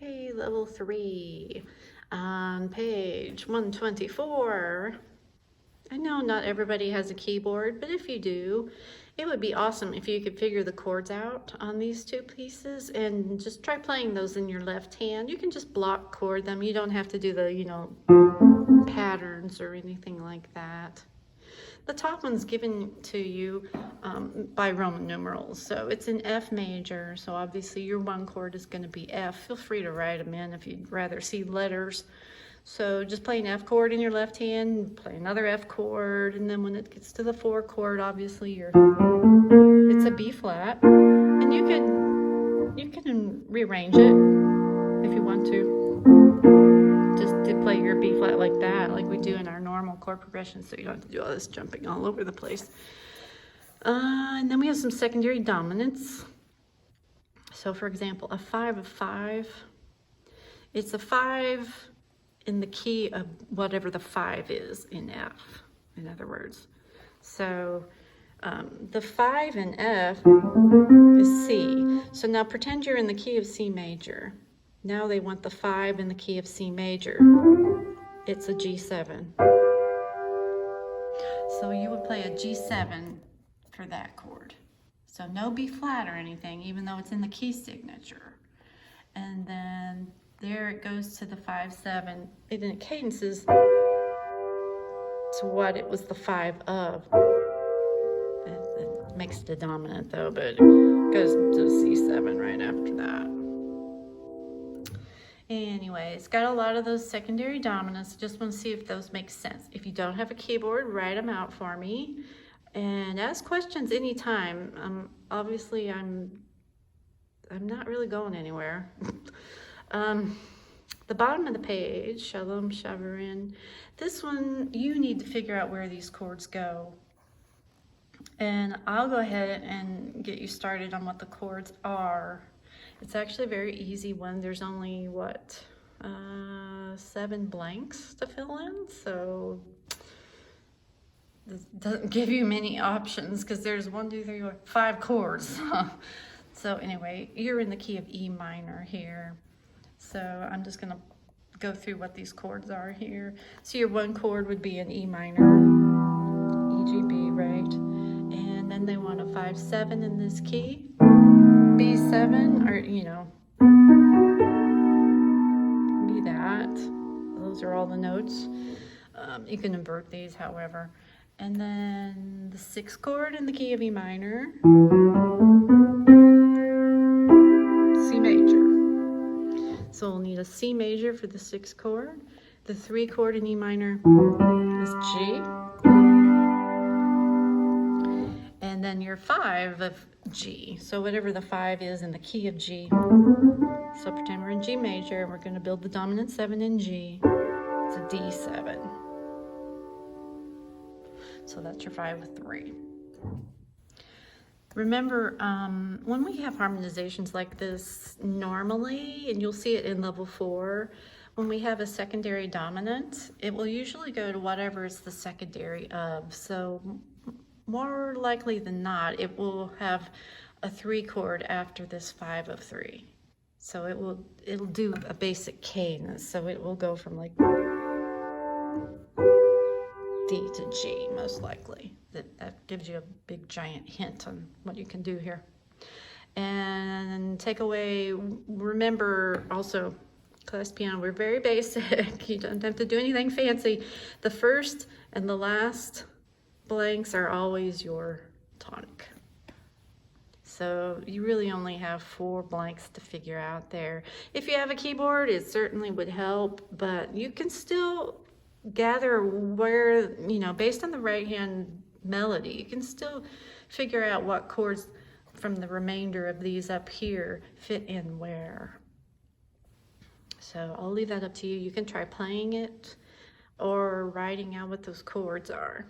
Hey, level 3 on page 124. I know not everybody has a keyboard, but if you do, it would be awesome if you could figure the chords out on these two pieces and just try playing those in your left hand. You can just block chord them. You don't have to do the, patterns or anything like that. The top one's given to you by Roman numerals, so it's in F major, so obviously your one chord is going to be F. Feel free to write them in if you'd rather see letters. So just play an F chord in your left hand, play another F chord, and then when it gets to the 4 chord, obviously it's a B flat, and you can rearrange it if you want to. Just to play your B flat like that, like we do in our normal chord progression, so you don't have to do all this jumping all over the place. And then we have some secondary dominants. So for example, a 5 of 5, it's a 5 in the key of whatever the 5 is in F, in other words. So the 5 in F is C. So now pretend you're in the key of C major. Now they want the 5 in the key of C major. It's a G7. So you would play a G7 for that chord. So no B flat or anything, even though it's in the key signature. And then there it goes to the 5/7. And then it cadences to what it was the 5 of. It makes it a dominant though, but it goes to C7 right after that. Anyway, it's got a lot of those secondary dominants. Just want to see if those make sense. If you don't have a keyboard, write them out for me and ask questions anytime. Obviously, I'm not really going anywhere. The bottom of the page, Shalom Shavarin. This one, you need to figure out where these chords go. And I'll go ahead and get you started on what the chords are. It's actually a very easy one. There's only, 7 blanks to fill in, so this doesn't give you many options because there's 1, 2, 3, 4, 5 chords. So anyway, you're in the key of E minor here. So I'm just gonna go through what these chords are here. So your one chord would be an E minor, E, G, B, right? And then they want a 5/7 in this key. B7, or be that. Those are all the notes. You can invert these, however. And then the 6th chord in the key of E minor, C major. So we'll need a C major for the 6th chord. The 3 chord in E minor is G. And then your 5 of G. So whatever the 5 is in the key of G. So pretend we're in G major, and we're going to build the dominant 7 in G. It's a D7. So that's your 5 of 3. Remember, when we have harmonizations like this, normally, and you'll see it in level 4, when we have a secondary dominant, it will usually go to whatever it's the secondary of. So more likely than not, it will have a 3 chord after this 5 of 3. So it'll do a basic cadence. So it will go from like D to G, most likely. That gives you a big giant hint on what you can do here. And take away, remember also, class piano, we're very basic. You don't have to do anything fancy. The first and the last blanks are always your tonic. So you really only have 4 blanks to figure out there. If you have a keyboard, it certainly would help, but you can still gather where, based on the right hand melody, you can still figure out what chords from the remainder of these up here fit in where. So I'll leave that up to you. You can try playing it or writing out what those chords are.